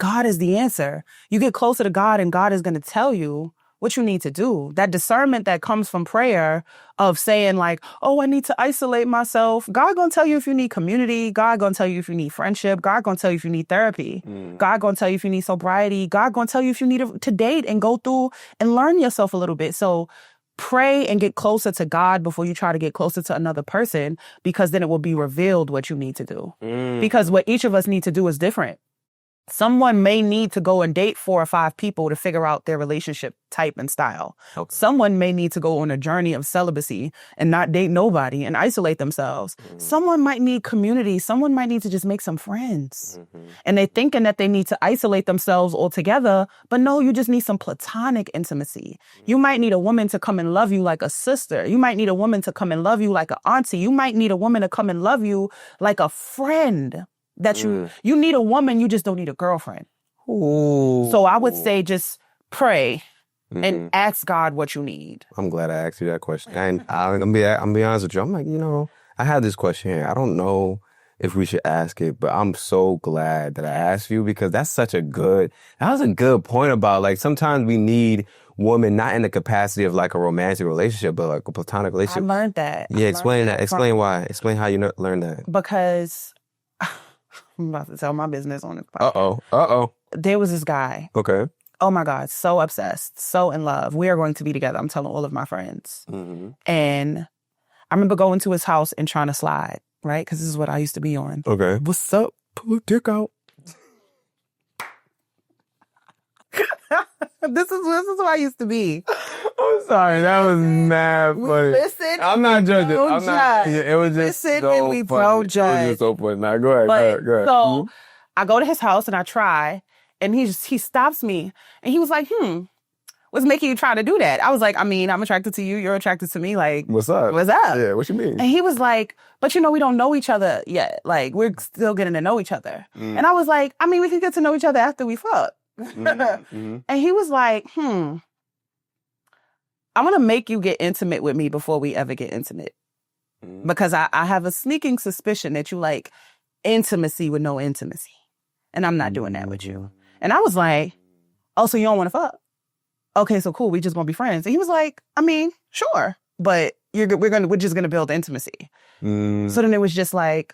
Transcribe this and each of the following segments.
God is the answer. You get closer to God and God is going to tell you what you need to do. That discernment that comes from prayer of saying like, oh, I need to isolate myself. God gonna tell you if you need community. God gonna tell you if you need friendship. God gonna tell you if you need therapy. God gonna tell you if you need sobriety. God gonna tell you if you need to date and go through and learn yourself a little bit. So pray and get closer to God before you try to get closer to another person, because then it will be revealed what you need to do. Because what each of us need to do is different. Someone may need to go and date 4 or 5 people to figure out their relationship type and style. Okay. Someone may need to go on a journey of celibacy and not date nobody and isolate themselves. Someone might need community. Someone might need to just make some friends. And they're thinking that they need to isolate themselves altogether. But no, you just need some platonic intimacy. You might need a woman to come and love you like a sister. You might need a woman to come and love you like an auntie. You might need a woman to come and love you like a friend. That you need a woman, you just don't need a girlfriend. Ooh. So I would say just pray and ask God what you need. I'm glad I asked you that question. And I'm gonna be honest with you. I'm like, I had this question here. I don't know if we should ask it, but I'm so glad that I asked you, because that was a good point about like sometimes we need women not in the capacity of like a romantic relationship, but like a platonic relationship. I learned that. Yeah, explain that. Explain why. Explain how you learned that. Because I'm about to tell my business on this podcast. Uh-oh. There was this guy. Okay. Oh my God, so obsessed, so in love. We are going to be together. I'm telling all of my friends. And I remember going to his house and trying to slide, right? Because this is what I used to be on. Okay. What's up? Pull a dick out. This is what I used to be. I'm sorry, that was mad funny. Listen, I'm not judging. I'm not. Yeah, it was just listen, so and we funny. don't judge. It was just so funny. Now go ahead. So I go to his house and I try, and he stops me, and he was like, what's making you try to do that? I was like, I mean, I'm attracted to you. You're attracted to me. Like, what's up? What's up? Yeah, what you mean? And he was like, but we don't know each other yet. Like, we're still getting to know each other. And I was like, I mean, we can get to know each other after we fuck. And he was like, I'm going to make you get intimate with me before we ever get intimate. Because I have a sneaking suspicion that you like intimacy with no intimacy. And I'm not doing that with you. And I was like, oh, so you don't want to fuck? Okay, so cool. We just going to be friends. And he was like, I mean, sure. But we're just going to build intimacy. So then it was just like,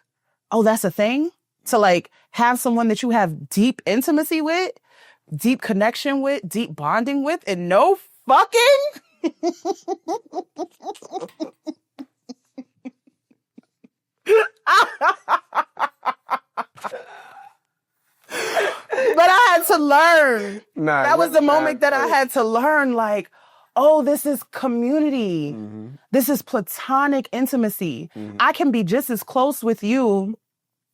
oh, that's a thing? To like have someone that you have deep intimacy with, deep connection with, deep bonding with, and no fucking? But I had to learn. That was the moment that I had to learn, like, oh, this is community. This is platonic intimacy. I can be just as close with you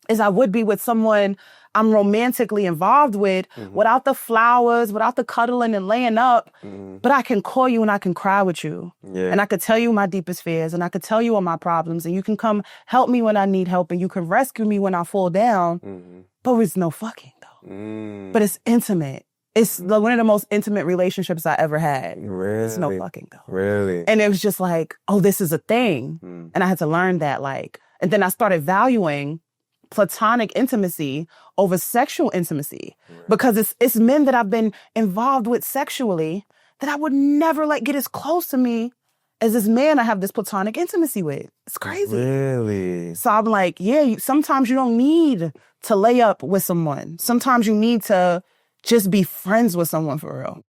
as I would be with someone I'm romantically involved with, without the flowers, without the cuddling and laying up. But I can call you and I can cry with you. Yeah. And I could tell you my deepest fears, and I could tell you all my problems, and you can come help me when I need help, and you can rescue me when I fall down. But it's no fucking though. But it's intimate. It's one of the most intimate relationships I ever had. Really? It's no fucking though. Really? And it was just like, oh, this is a thing. And I had to learn that, like, and then I started valuing platonic intimacy over sexual intimacy, because it's men that I've been involved with sexually that I would never let get as close to me as this man I have this platonic intimacy with. It's crazy. Really? So I'm like, yeah, sometimes you don't need to lay up with someone. Sometimes you need to just be friends with someone for real.